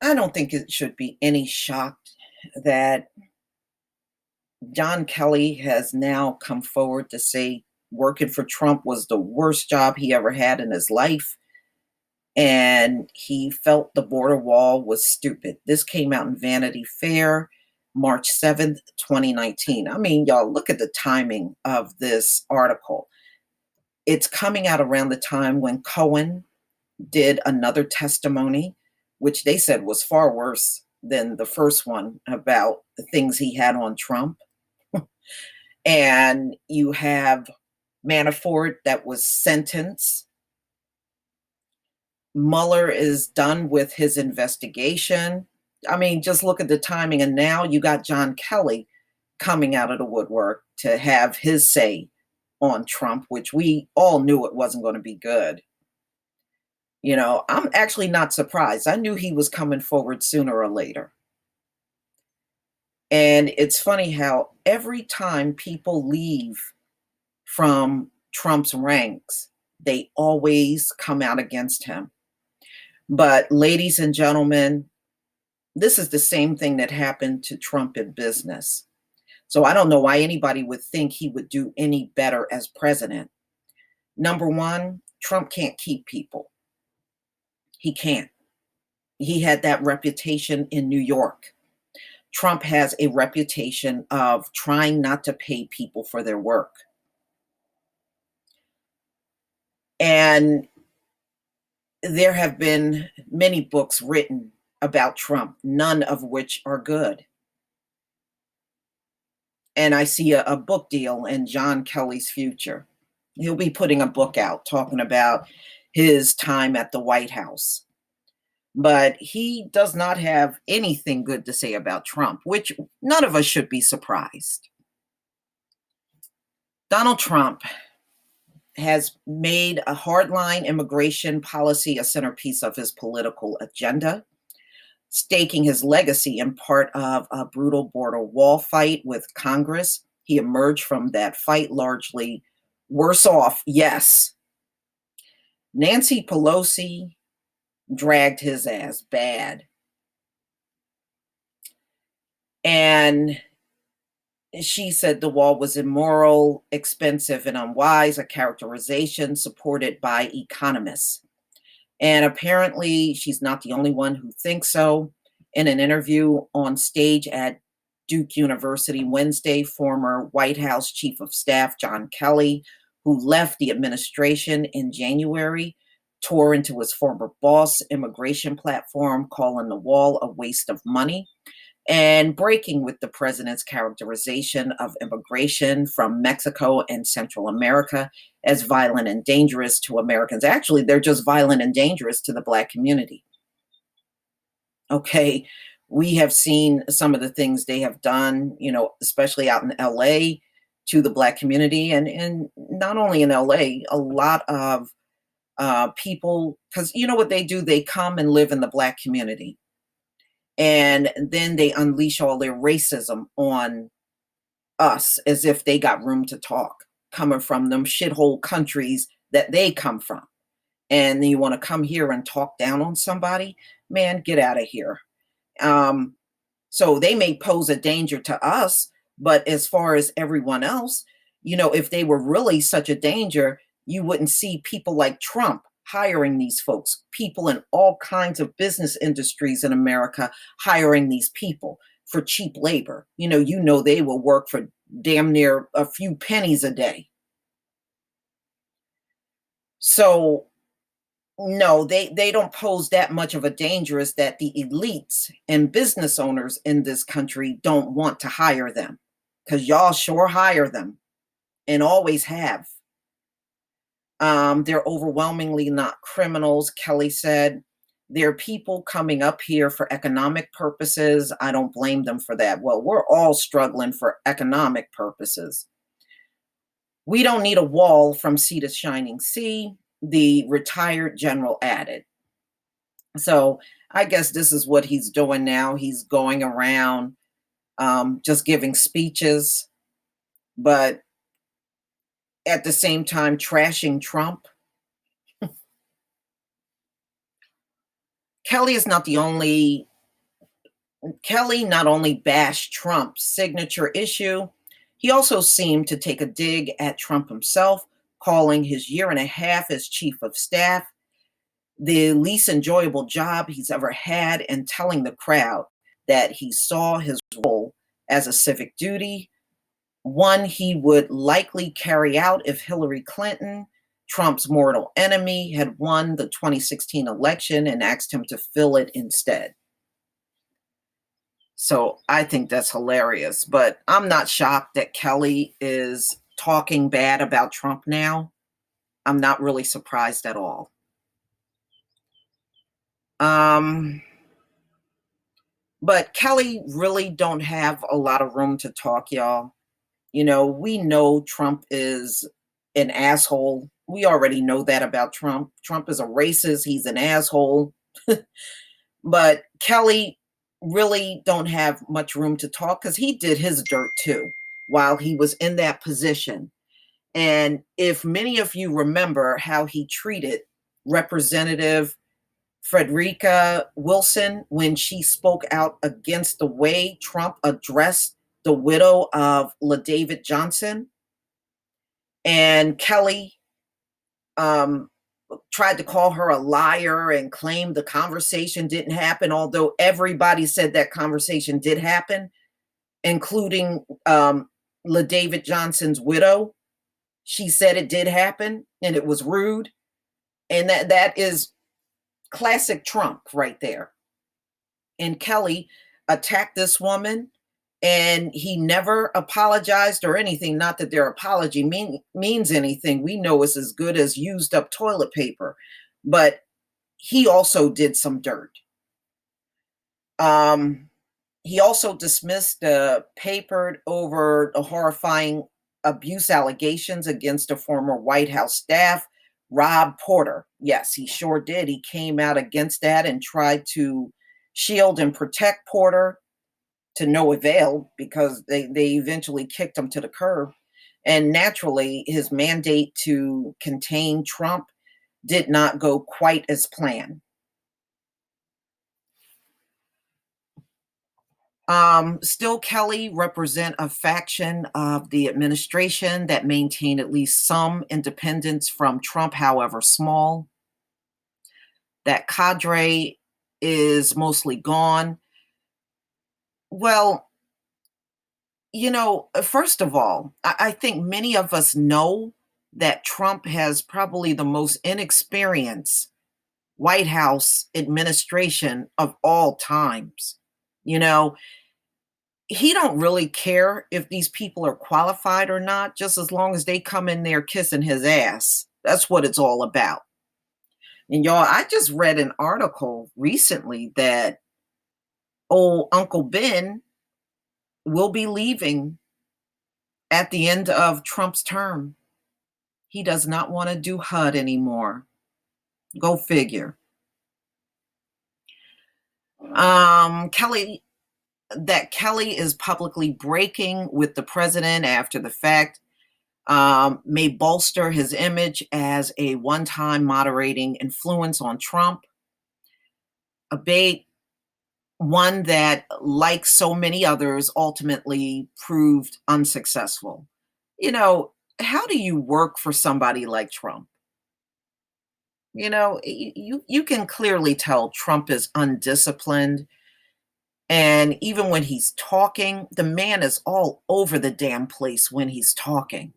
I don't think it should be any shock that John Kelly has now come forward to say working for Trump was the worst job he ever had in his life. And he felt the border wall was stupid. This came out in Vanity Fair, March 7th, 2019. I mean, y'all, look at the timing of this article. It's coming out around the time when Cohen did another testimony, which they said was far worse than the first one about the things he had on Trump. And you have Manafort that was sentenced. Mueller is done with his investigation. I mean, just look at the timing. And now you got John Kelly coming out of the woodwork to have his say on Trump, which we all knew it wasn't going to be good. You know, I'm actually not surprised. I knew he was coming forward sooner or later. And it's funny how every time people leave from Trump's ranks, they always come out against him. But ladies and gentlemen, this is the same thing that happened to Trump in business. So I don't know why anybody would think he would do any better as president. Number one, Trump can't keep people. He can't. He had that reputation in New York. Trump has a reputation of trying not to pay people for their work. And there have been many books written about Trump, none of which are good. And I see a book deal in John Kelly's future. He'll be putting a book out talking about his time at the White House. But he does not have anything good to say about Trump, which none of us should be surprised. Donald Trump has made a hardline immigration policy a centerpiece of his political agenda, staking his legacy in part of a brutal border wall fight with Congress. He emerged from that fight largely worse off, yes. Nancy Pelosi dragged his ass bad. And she said the wall was immoral, expensive, and unwise, a characterization supported by economists. And apparently, she's not the only one who thinks so. In an interview on stage at Duke University Wednesday, former White House Chief of Staff John Kelly, who left the administration in January, tore into his former boss' immigration platform, calling the wall a waste of money, and breaking with the president's characterization of immigration from Mexico and Central America as violent and dangerous to Americans. Actually, they're just violent and dangerous to the Black community. Okay, we have seen some of the things they have done, you know, especially out in LA to the Black community, and not only in LA, a lot of people, because you know what they do? They come and live in the Black community. And then they unleash all their racism on us as if they got room to talk, coming from them shithole countries that they come from. And then you want to come here and talk down on somebody? Man, get out of here. So they may pose a danger to us, but as far as everyone else, you know, if they were really such a danger, you wouldn't see people like Trump hiring these folks, people in all kinds of business industries in America hiring these people for cheap labor. You know, they will work for damn near a few pennies a day. So no, they don't pose that much of a danger as that the elites and business owners in this country don't want to hire them, because y'all sure hire them and always have. They're overwhelmingly not criminals, Kelly said. They're people coming up here for economic purposes. I don't blame them for that. Well, we're all struggling for economic purposes. We don't need a wall from sea to shining sea, the retired general added. So I guess this is what he's doing now. He's going around just giving speeches, but at the same time trashing Trump. Kelly is not the only Kelly not only bashed Trump's signature issue, he also seemed to take a dig at Trump himself, calling his year and a half as chief of staff the least enjoyable job he's ever had, and telling the crowd that he saw his role as a civic duty, one he would likely carry out if Hillary Clinton, Trump's mortal enemy, had won the 2016 election and asked him to fill it instead. So I think that's hilarious. But I'm not shocked that Kelly is talking bad about Trump now. I'm not really surprised at all. Um, but Kelly really don't have a lot of room to talk, y'all. We know Trump is an asshole. We already know that about Trump. Trump is a racist. He's an asshole. But Kelly really don't have much room to talk because he did his dirt too while he was in that position. And if many of you remember how he treated Representative Frederica Wilson when she spoke out against the way Trump addressed the widow of LaDavid Johnson, and Kelly um, tried to call her a liar and claimed the conversation didn't happen, although everybody said that conversation did happen, including LaDavid Johnson's widow. She said it did happen and it was rude. And that is classic Trump right there. And Kelly attacked this woman and he never apologized or anything. Not that their apology means anything. We know it's as good as used up toilet paper. But he also did some dirt. He also dismissed papered over the horrifying abuse allegations against a former White House staff, Rob Porter. Yes, he sure did. He came out against that and tried to shield and protect Porter, to no avail because they eventually kicked him to the curb. And naturally, his mandate to contain Trump did not go quite as planned. Still, Kelly represent a faction of the administration that maintain at least some independence from Trump, however small. That cadre is mostly gone. Well, first of all, I think many of us know that Trump has probably the most inexperienced White House administration of all times. You know, he don't really care if these people are qualified or not, just as long as they come in there kissing his ass. That's what it's all about. And y'all, I just read an article recently that old Uncle Ben will be leaving at the end of Trump's term. He does not want to do HUD anymore. Go figure. Kelly is publicly breaking with the president after the fact may bolster his image as a one-time moderating influence on Trump. A bait, one that, like so many others, ultimately proved unsuccessful. How do you work for somebody like Trump? You can clearly tell Trump is undisciplined. And even when he's talking, the man is all over the damn place when he's talking.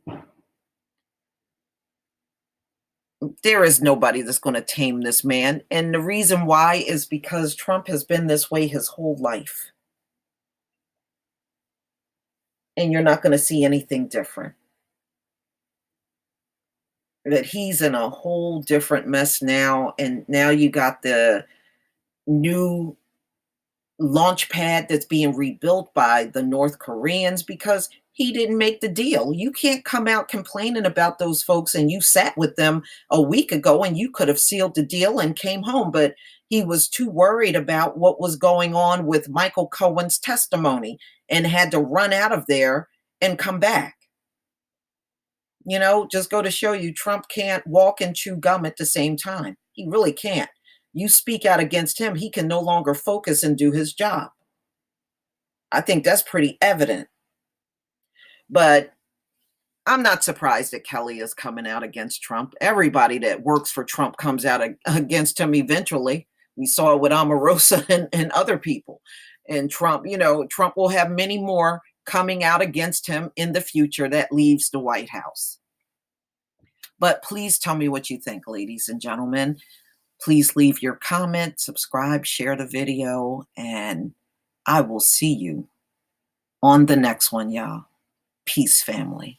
There is nobody that's going to tame this man. And the reason why is because Trump has been this way his whole life. And you're not going to see anything different. That he's in a whole different mess now. And now you got the new launch pad that's being rebuilt by the North Koreans because he didn't make the deal. You can't come out complaining about those folks, and you sat with them a week ago and you could have sealed the deal and came home, but he was too worried about what was going on with Michael Cohen's testimony and had to run out of there and come back. Just go to show you Trump can't walk and chew gum at the same time. He really can't. You speak out against him, he can no longer focus and do his job. I think that's pretty evident. But I'm not surprised that Kelly is coming out against Trump. Everybody that works for Trump comes out against him eventually. We saw it with Omarosa and other people. And Trump, Trump will have many more coming out against him in the future that leaves the White House. But please tell me what you think, ladies and gentlemen. Please leave your comment, subscribe, share the video, and I will see you on the next one, y'all. Peace, family.